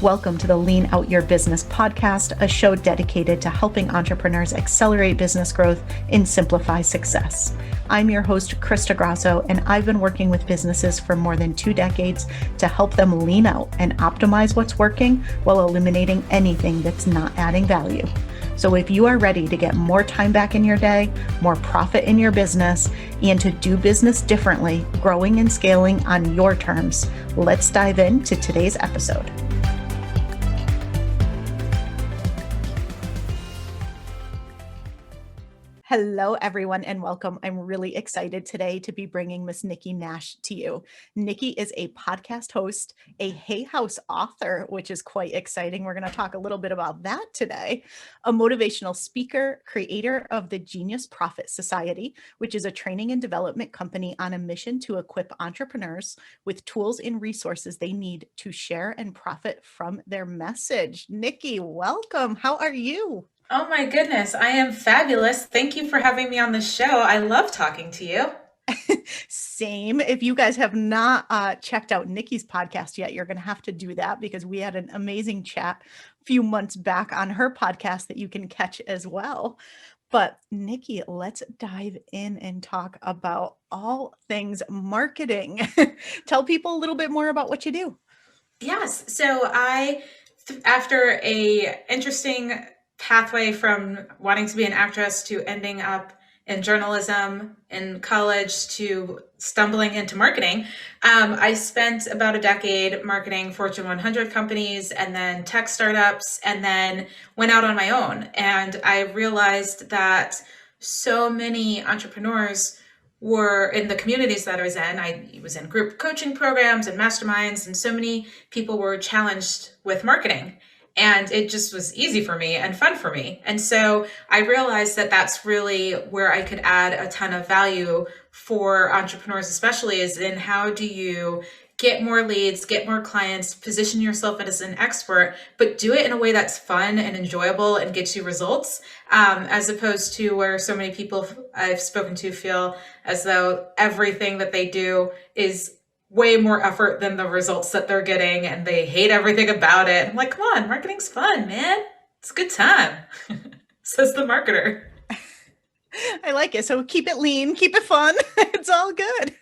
Welcome to the Lean Out Your Business podcast, a show dedicated to helping entrepreneurs accelerate business growth and simplify success. I'm your host, Crista Grasso, and I've been working with businesses for more than 2 decades to help them lean out and optimize what's working while eliminating anything that's not adding value. So if you are ready to get more time back in your day, more profit in your business, and to do business differently, growing and scaling on your terms, let's dive into today's episode. Hello, everyone, and welcome. I'm really excited today to be bringing Miss Nikki Nash to you. Nikki is a podcast host, a Hay House author, which is quite exciting. We're going to talk a little bit about that today. A motivational speaker, creator of the Genius Profit Society, which is a training and development company on a mission to equip entrepreneurs with tools and resources they need to share and profit from their message. Nikki, welcome. How are you? Oh my goodness, I am fabulous. Thank you for having me on the show. I love talking to you. Same. If you guys have not checked out Nikki's podcast yet, you're going to have to do that because we had an amazing chat a few months back on her podcast that you can catch as well. But Nikki, let's dive in and talk about all things marketing. Tell people a little bit more about what you do. Yes. So after a interesting pathway from wanting to be an actress to ending up in journalism in college to stumbling into marketing, I spent about a decade marketing Fortune 100 companies and then tech startups, and then went out on my own. And I realized that so many entrepreneurs were in the communities that I was in. I was in group coaching programs and masterminds, and so many people were challenged with marketing. And it just was easy for me and fun for me. And so I realized that that's really where I could add a ton of value for entrepreneurs, especially is in how do you get more leads, get more clients, position yourself as an expert, but do it in a way that's fun and enjoyable and gets you results, as opposed to where so many people I've spoken to feel as though everything that they do is way more effort than the results that they're getting, and they hate everything about it. I'm like, come on, marketing's fun, man. It's a good time, says the marketer. I like it. So keep it lean, keep it fun. It's all good.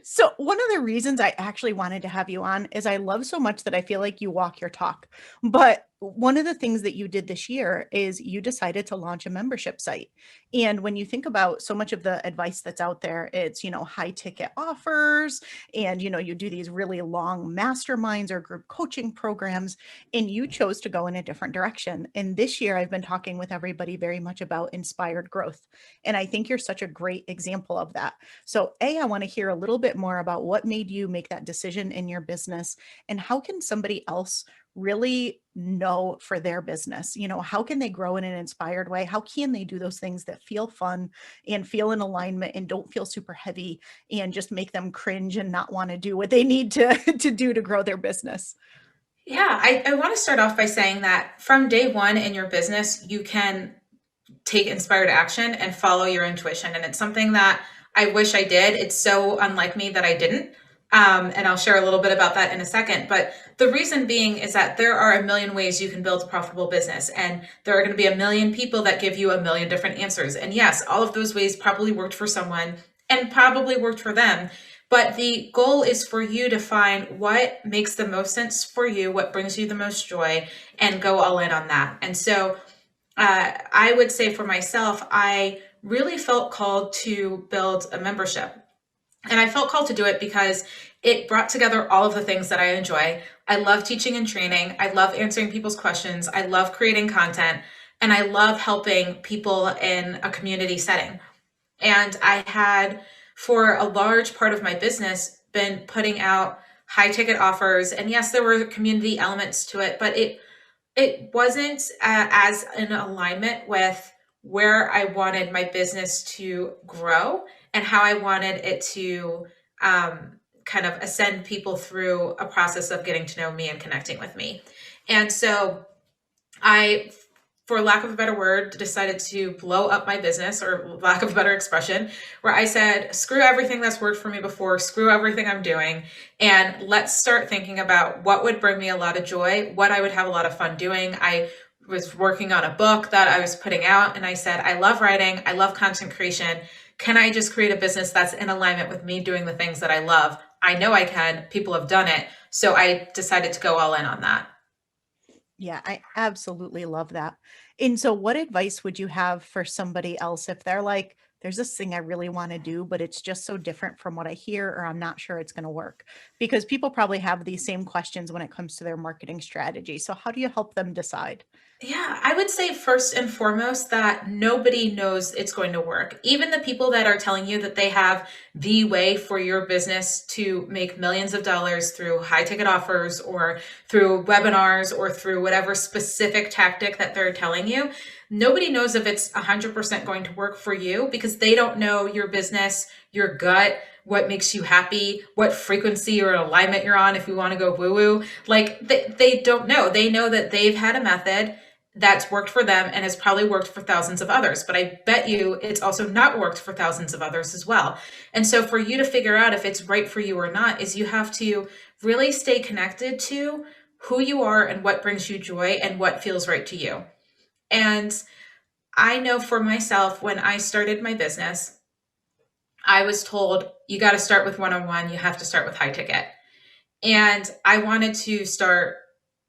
So one of the reasons I actually wanted to have you on is I love so much that I feel like you walk your talk. But one of the things that you did this year is you decided to launch a membership site. And when you think about so much of the advice that's out there, it's, high ticket offers and, you do these really long masterminds or group coaching programs, and you chose to go in a different direction. And this year I've been talking with everybody very much about inspired growth. And I think you're such a great example of that. So I want to hear a little bit more about what made you make that decision in your business, and how can somebody else really know for their business? How can they grow in an inspired way? How can they do those things that feel fun and feel in alignment and don't feel super heavy and just make them cringe and not want to do what they need to, to do to grow their business? Yeah, I want to start off by saying that from day one in your business, you can take inspired action and follow your intuition. And it's something that I wish I did. It's so unlike me that I didn't. And I'll share a little bit about that in a second. But the reason being is that there are a million ways you can build a profitable business. And there are going to be a million people that give you a million different answers. And yes, all of those ways probably worked for someone and probably worked for them. But the goal is for you to find what makes the most sense for you, what brings you the most joy, and go all in on that. And so I would say for myself, I really felt called to build a membership. And I felt called to do it because it brought together all of the things that I enjoy. I love teaching and training. I love answering people's questions. I love creating content. And I love helping people in a community setting. And I had, for a large part of my business, been putting out high ticket offers. And yes, there were community elements to it, but it wasn't as in alignment with where I wanted my business to grow and how I wanted it to kind of ascend people through a process of getting to know me and connecting with me. And so I for lack of a better word, decided to blow up my business, or lack of a better expression, where I said, screw everything that's worked for me before, screw everything I'm doing, and let's start thinking about what would bring me a lot of joy, what I would have a lot of fun doing. I was working on a book that I was putting out, and I said, I love writing, I love content creation. Can I just create a business that's in alignment with me doing the things that I love? I know I can. People have done it. So I decided to go all in on that. Yeah, I absolutely love that. And so what advice would you have for somebody else if they're like, there's this thing I really want to do, but it's just so different from what I hear, or I'm not sure it's going to work? Because people probably have these same questions when it comes to their marketing strategy. So how do you help them decide? Yeah, I would say first and foremost that nobody knows it's going to work. Even the people that are telling you that they have the way for your business to make millions of dollars through high ticket offers or through webinars or through whatever specific tactic that they're telling you, nobody knows if it's 100% going to work for you, because they don't know your business, your gut, what makes you happy, what frequency or alignment you're on, if you want to go woo woo. Like they don't know. They know that they've had a method that's worked for them and has probably worked for thousands of others. But I bet you it's also not worked for thousands of others as well. And so for you to figure out if it's right for you or not is you have to really stay connected to who you are and what brings you joy and what feels right to you. And I know for myself, when I started my business, I was told you got to start with one-on-one, you have to start with high ticket. And I wanted to start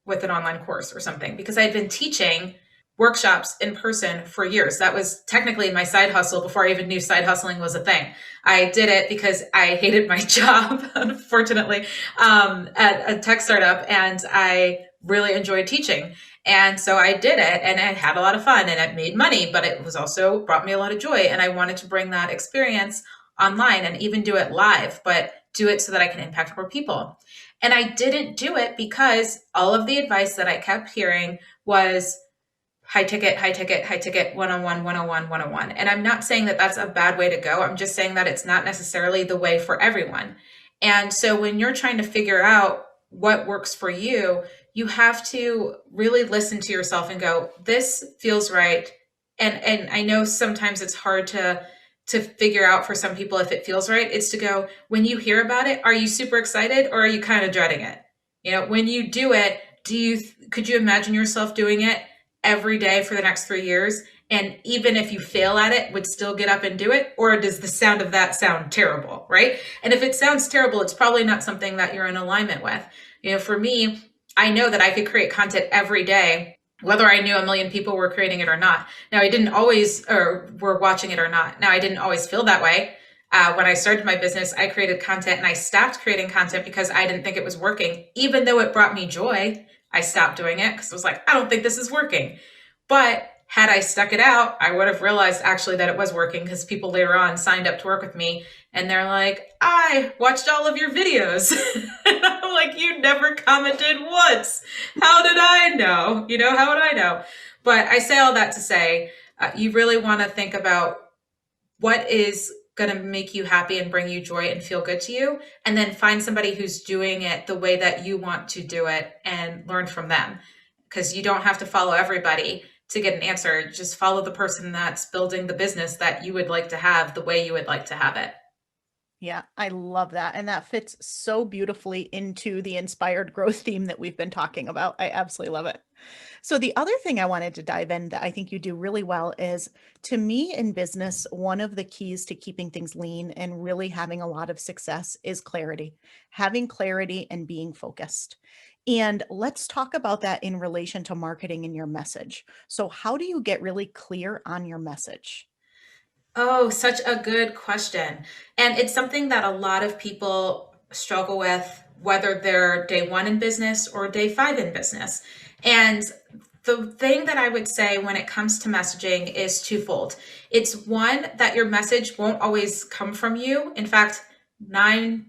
with an online course or something because I had been teaching workshops in person for years. That was technically my side hustle before I even knew side hustling was a thing. I did it because I hated my job, unfortunately, at a tech startup, and I really enjoyed teaching. And so I did it, and I had a lot of fun, and it made money, but it was also brought me a lot of joy. And I wanted to bring that experience online and even do it live, but do it so that I can impact more people. And I didn't do it because all of the advice that I kept hearing was high ticket, high ticket, high ticket, one-on-one, one-on-one, one-on-one. And I'm not saying that that's a bad way to go. I'm just saying that it's not necessarily the way for everyone. And so when you're trying to figure out what works for you, you have to really listen to yourself and go, this feels right. And I know sometimes it's hard to figure out for some people if it feels right. It's to go, when you hear about it, are you super excited or are you kind of dreading it? You know, when you do it, could you imagine yourself doing it every day for the next 3 years? And even if you fail at it, would still get up and do it? Or does the sound of that sound terrible, right? And if it sounds terrible, it's probably not something that you're in alignment with. You know, for me, I know that I could create content every day, whether I knew a million people were creating it or not. Now, I didn't always, or were watching it or not. Now, I didn't always feel that way. When I started my business, I created content and I stopped creating content because I didn't think it was working. Even though it brought me joy, I stopped doing it because I was like, I don't think this is working. But had I stuck it out, I would have realized actually that it was working, because people later on signed up to work with me and they're like, I watched all of your videos. And I'm like, you never commented once. How did I know? You know, how would I know? But I say all that to say, you really want to think about what is going to make you happy and bring you joy and feel good to you. And then find somebody who's doing it the way that you want to do it and learn from them. Because you don't have to follow everybody to get an answer. Just follow the person that's building the business that you would like to have the way you would like to have it. Yeah, I love that. And that fits so beautifully into the inspired growth theme that we've been talking about. I absolutely love it. So, the other thing I wanted to dive in that I think you do really well is, to me in business, one of the keys to keeping things lean and really having a lot of success is clarity, having clarity and being focused. And let's talk about that in relation to marketing and your message. So, how do you get really clear on your message? Oh, such a good question. And it's something that a lot of people struggle with, whether they're day one in business or day five in business. And the thing that I would say when it comes to messaging is twofold. It's one, that your message won't always come from you. In fact, 99%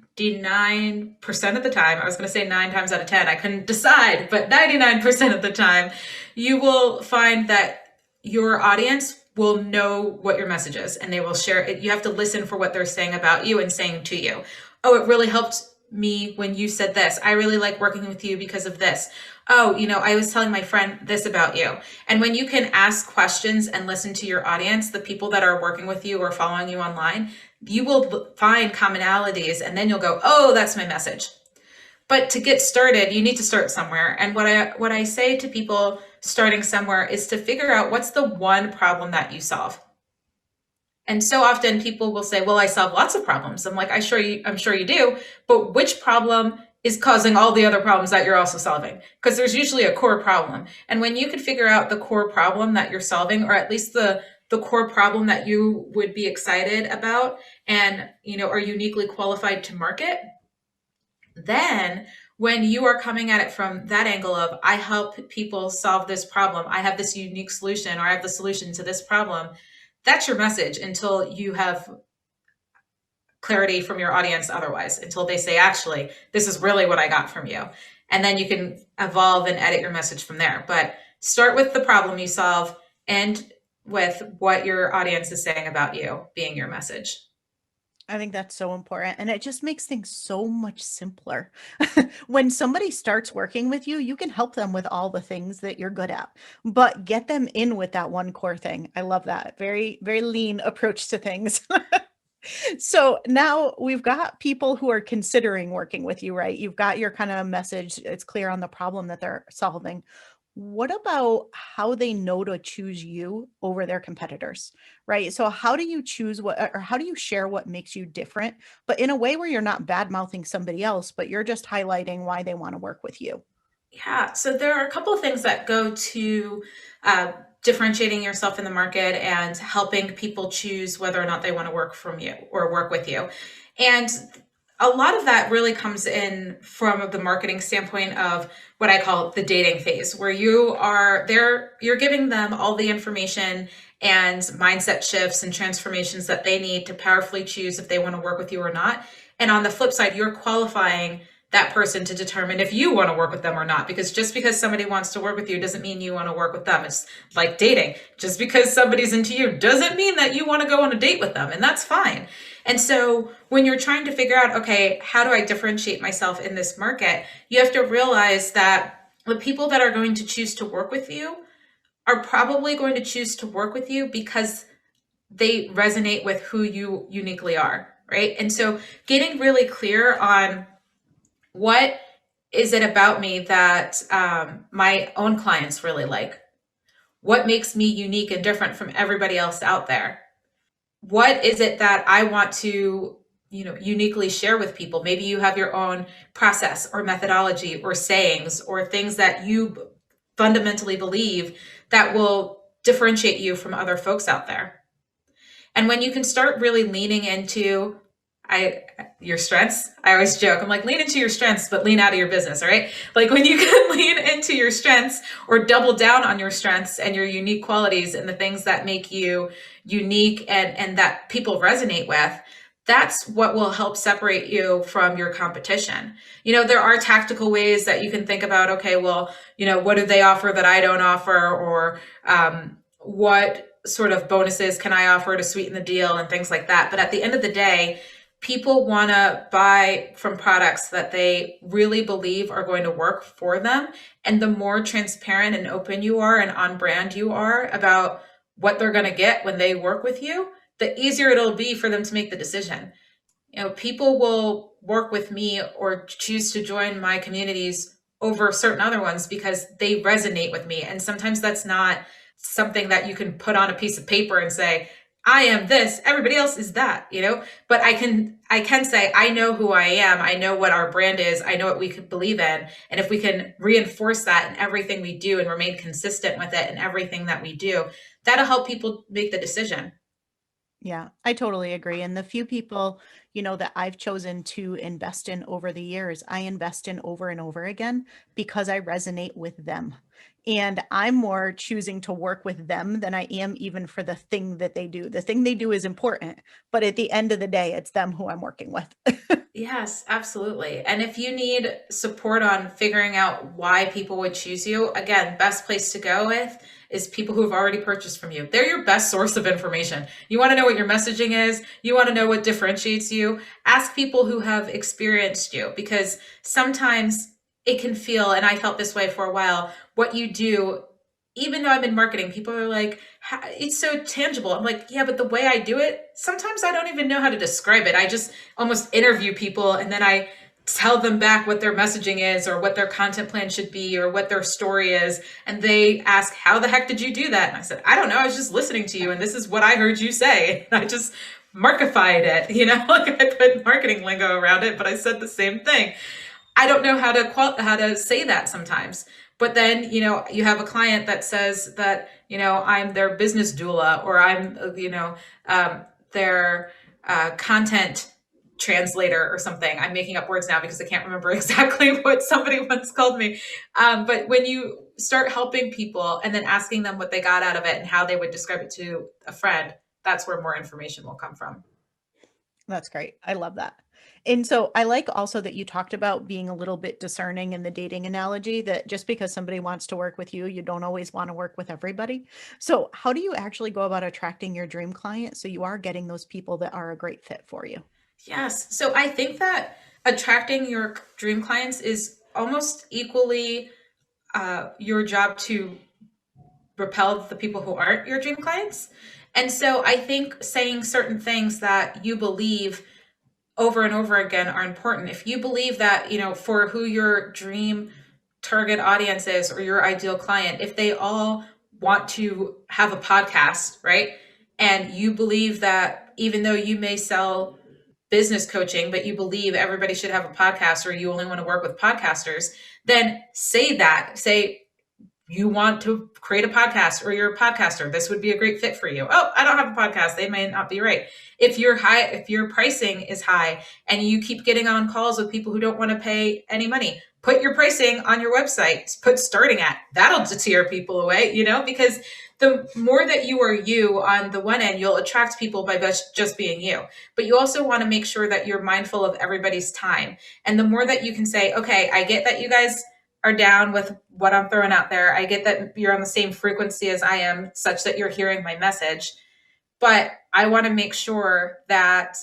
of the time, I was going to say 9 times out of 10, I couldn't decide, but 99% of the time, you will find that your audience will know what your message is and they will share it. You have to listen for what they're saying about you and saying to you. Oh, it really helped me when you said this. I really like working with you because of this. Oh, I was telling my friend this about you. And when you can ask questions and listen to your audience, the people that are working with you or following you online, you will find commonalities, and then you'll go, oh, that's my message. But to get started, you need to start somewhere. And what I say to people starting somewhere is to figure out what's the one problem that you solve. And so often people will say, well, I solve lots of problems. I'm like, I'm sure you do, but which problem is causing all the other problems that you're also solving? Because there's usually a core problem. And when you can figure out the core problem that you're solving, or at least the core problem that you would be excited about and, are uniquely qualified to market, then when you are coming at it from that angle of, I help people solve this problem, I have this unique solution, or I have the solution to this problem, that's your message until you have clarity from your audience otherwise, until they say, actually, this is really what I got from you. And then you can evolve and edit your message from there. But start with the problem you solve and with what your audience is saying about you being your message. I think that's so important. And it just makes things so much simpler. When somebody starts working with you, you can help them with all the things that you're good at, but get them in with that one core thing. I love that. Very, very lean approach to things. So now we've got people who are considering working with you, right? You've got your kind of message. It's clear on the problem that they're solving. What about how they know to choose you over their competitors, right? So how do you choose what, or how do you share what makes you different, but in a way where you're not bad mouthing somebody else, but you're just highlighting why they want to work with you? Yeah, so there are a couple of things that go to differentiating yourself in the market and helping people choose whether or not they want to work from you or work with you. And a lot of that really comes in from the marketing standpoint of what I call the dating phase, where you are there, you're giving them all the information and mindset shifts and transformations that they need to powerfully choose if they want to work with you or not. And on the flip side, you're qualifying that person to determine if you want to work with them or not. Because just because somebody wants to work with you doesn't mean you want to work with them. It's like dating. Just because somebody's into you doesn't mean that you want to go on a date with them, and that's fine. And so when you're trying to figure out, okay, how do I differentiate myself in this market, you have to realize that the people that are going to choose to work with you are probably going to choose to work with you because they resonate with who you uniquely are, right? And so getting really clear on what is it about me that my own clients really like? What makes me unique and different from everybody else out there? What is it that I want to, uniquely share with people? Maybe you have your own process or methodology or sayings or things that you fundamentally believe that will differentiate you from other folks out there. And when you can start really leaning into your strengths, I always joke, I'm like, lean into your strengths, but lean out of your business, all right? Like when you can lean into your strengths or double down on your strengths and your unique qualities and the things that make you unique and that people resonate with, that's what will help separate you from your competition. There are tactical ways that you can think about, okay, well, what do they offer that I don't offer? Or what sort of bonuses can I offer to sweeten the deal and things like that. But at the end of the day, people want to buy from products that they really believe are going to work for them. And the more transparent and open you are and on brand you are about what they're going to get when they work with you, the easier it'll be for them to make the decision. People will work with me or choose to join my communities over certain other ones because they resonate with me. And sometimes that's not something that you can put on a piece of paper and say, I am this, everybody else is that, but I can say, I know who I am. I know what our brand is. I know what we could believe in. And if we can reinforce that in everything we do and remain consistent with it in everything that we do, that'll help people make the decision. Yeah, I totally agree. And the few people, that I've chosen to invest in over the years, I invest in over and over again because I resonate with them. And I'm more choosing to work with them than I am even for the thing that they do. The thing they do is important, but at the end of the day, it's them who I'm working with. Yes, absolutely. And if you need support on figuring out why people would choose you, again, best place to go with is people who have already purchased from you. They're your best source of information. You want to know what your messaging is. You want to know what differentiates you. you, ask people who have experienced you, because sometimes it can feel, and I felt this way for a while, what you do, even though I'm in marketing, people are like, it's so tangible. I'm like, yeah, but the way I do it, sometimes I don't even know how to describe it. I just almost interview people, and then I tell them back what their messaging is, or what their content plan should be, or what their story is. And they ask, how the heck did you do that? And I said, I don't know. I was just listening to you, and this is what I heard you say. And I just markified it, like I put marketing lingo around it, but I said the same thing. I don't know how to say that sometimes. But then, you have a client that says that, I'm their business doula, or I'm, their content translator or something. I'm making up words now because I can't remember exactly what somebody once called me. But when you start helping people and then asking them what they got out of it and how they would describe it to a friend, that's where more information will come from. That's great. I love that. And so I like also that you talked about being a little bit discerning in the dating analogy, that just because somebody wants to work with you, you don't always want to work with everybody. So how do you actually go about attracting your dream client so you are getting those people that are a great fit for you? Yes. So I think that attracting your dream clients is almost equally your job to repel the people who aren't your dream clients. And so I think saying certain things that you believe over and over again are important. If you believe that, for who your dream target audience is, or your ideal client, if they all want to have a podcast, right? And you believe that even though you may sell business coaching, but you believe everybody should have a podcast, or you only want to work with podcasters, then say that. Say, you want to create a podcast, or you're a podcaster, this would be a great fit for you. Oh, I don't have a podcast. They may not be right. If your pricing is high and you keep getting on calls with people who don't want to pay any money, put your pricing on your website, put starting at. That'll deter people away, because the more that you are you on the one end, you'll attract people by just being you. But you also want to make sure that you're mindful of everybody's time. And the more that you can say, okay, I get that you guys are down with what I'm throwing out there. I get that you're on the same frequency as I am, such that you're hearing my message. But I want to make sure that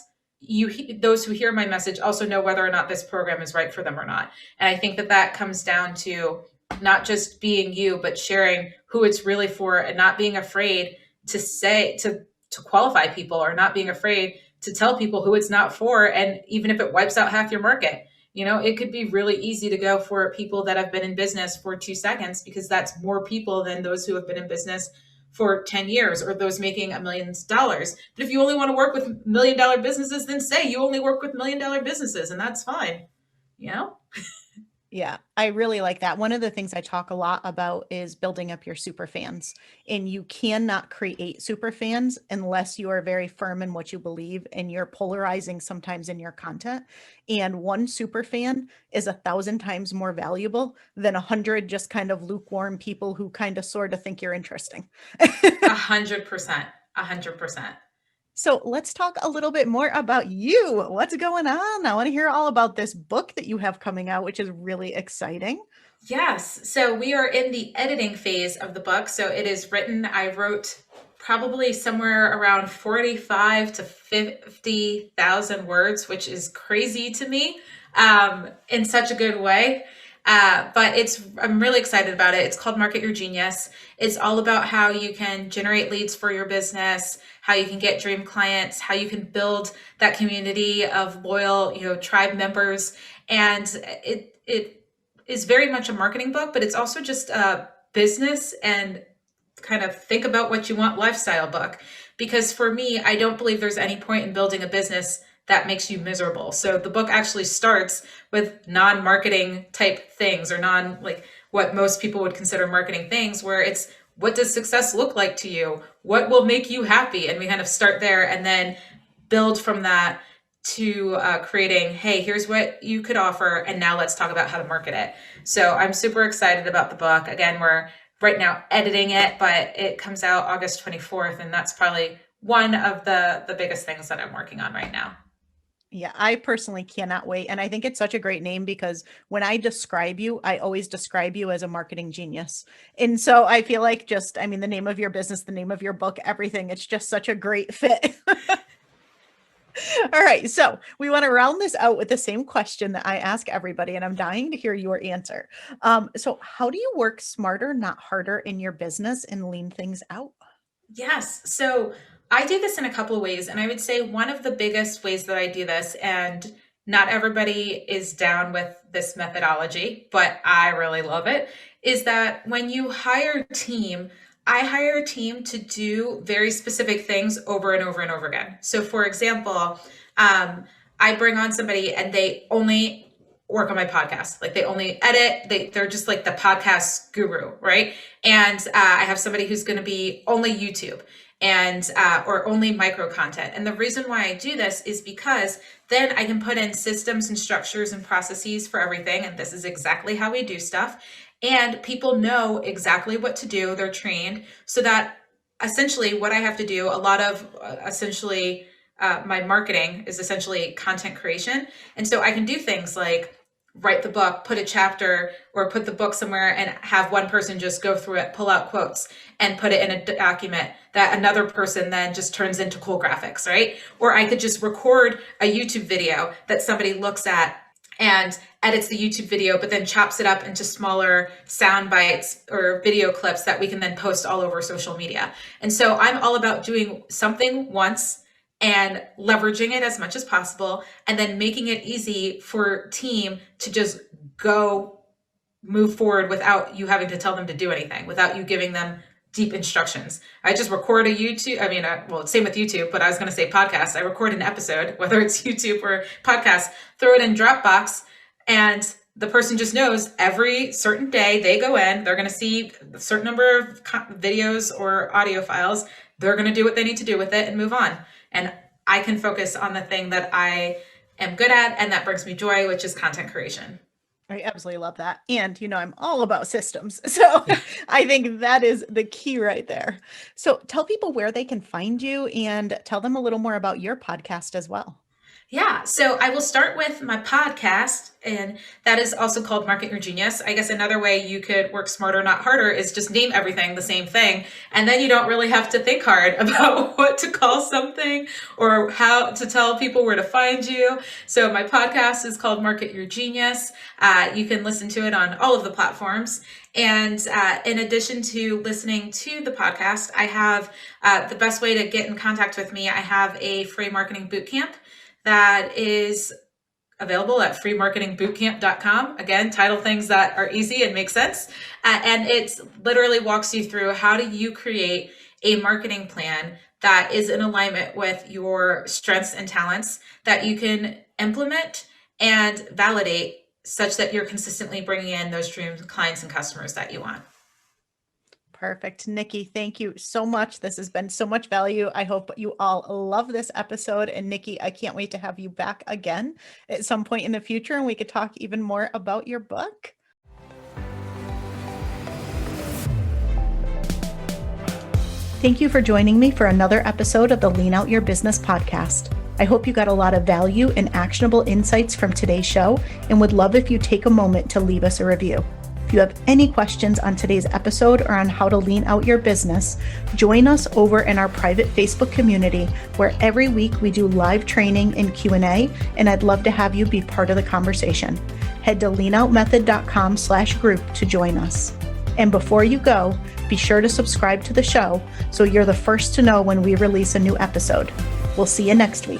those who hear my message also know whether or not this program is right for them or not. And I think that comes down to not just being you, but sharing who it's really for, and not being afraid to say, to qualify people, or not being afraid to tell people who it's not for. And even if it wipes out half your market, it could be really easy to go for people that have been in business for 2 seconds, because that's more people than those who have been in business for 10 years, or those making $1 million. But if you only want to work with $1 million businesses, then say you only work with $1 million businesses, and that's fine. Yeah, I really like that. One of the things I talk a lot about is building up your super fans. And you cannot create super fans unless you are very firm in what you believe, and you're polarizing sometimes in your content. And one super fan is 1,000 times more valuable than 100 just kind of lukewarm people who kind of sort of think you're interesting. 100%. 100%. So let's talk a little bit more about you. What's going on? I want to hear all about this book that you have coming out, which is really exciting. Yes. So we are in the editing phase of the book. So it is written. I wrote probably somewhere around 45 to 50,000 words, which is crazy to me, in such a good way. But I'm really excited about it. It's called Market Your Genius. It's all about how you can generate leads for your business, how you can get dream clients, how you can build that community of loyal, tribe members. And it is very much a marketing book, but it's also just a business and kind of think about what you want lifestyle book. Because for me, I don't believe there's any point in building a business that makes you miserable. So the book actually starts with non-marketing type things, or like what most people would consider marketing things, where it's, what does success look like to you? What will make you happy? And we kind of start there and then build from that to creating, hey, here's what you could offer, and now let's talk about how to market it. So I'm super excited about the book. Again, we're right now editing it, but it comes out August 24th, and that's probably one of the biggest things that I'm working on right now. Yeah, I personally cannot wait. And I think it's such a great name, because when I describe you, I always describe you as a marketing genius. And so I feel like the name of your business, the name of your book, everything, it's just such a great fit. All right. So we want to round this out with the same question that I ask everybody, and I'm dying to hear your answer. So how do you work smarter, not harder in your business and lean things out? Yes. So I do this in a couple of ways. And I would say one of the biggest ways that I do this, and not everybody is down with this methodology, but I really love it, is that when you hire a team, I hire a team to do very specific things over and over and over again. So, for example, I bring on somebody and they only work on my podcast. Like they only edit. They're just like the podcast guru, right? And I have somebody who's going to be only YouTube and or only micro content. And the reason why I do this is because then I can put in systems and structures and processes for everything. And this is exactly how we do stuff. And people know exactly what to do. They're trained so that essentially what I have to do, a lot of essentially my marketing is essentially content creation. And so I can do things like write the book, put a chapter or put the book somewhere and have one person just go through it, pull out quotes and put it in a document that another person then just turns into cool graphics, right? Or I could just record a YouTube video that somebody looks at and edits the YouTube video, but then chops it up into smaller sound bites or video clips that we can then post all over social media. And so I'm all about doing something once and leveraging it as much as possible, and then making it easy for team to just go move forward without you having to tell them to do anything, without you giving them deep instructions. I just record a YouTube, well, same with YouTube, but I was going to say podcast. I record an episode, whether it's YouTube or podcast, throw it in Dropbox, and the person just knows every certain day they go in, they're going to see a certain number of videos or audio files. They're going to do what they need to do with it and move on. And I can focus on the thing that I am good at and that brings me joy, which is content creation. I absolutely love that. And, I'm all about systems. So I think that is the key right there. So tell people where they can find you and tell them a little more about your podcast as well. Yeah, so I will start with my podcast, and that is also called Market Your Genius. I guess another way you could work smarter, not harder, is just name everything the same thing. And then you don't really have to think hard about what to call something or how to tell people where to find you. So my podcast is called Market Your Genius. You can listen to it on all of the platforms. And in addition to listening to the podcast, I have the best way to get in contact with me. I have a free marketing bootcamp that is available at freemarketingbootcamp.com. Again, title things that are easy and make sense. And it literally walks you through how do you create a marketing plan that is in alignment with your strengths and talents that you can implement and validate such that you're consistently bringing in those dream clients and customers that you want. Perfect. Nikki, thank you so much. This has been so much value. I hope you all love this episode. And Nikki, I can't wait to have you back again at some point in the future and we could talk even more about your book. Thank you for joining me for another episode of the Lean Out Your Business podcast. I hope you got a lot of value and actionable insights from today's show and would love if you take a moment to leave us a review. If you have any questions on today's episode or on how to lean out your business, join us over in our private Facebook community where every week we do live training and Q&A, and I'd love to have you be part of the conversation. Head to leanoutmethod.com/group to join us. And before you go, be sure to subscribe to the show so you're the first to know when we release a new episode. We'll see you next week.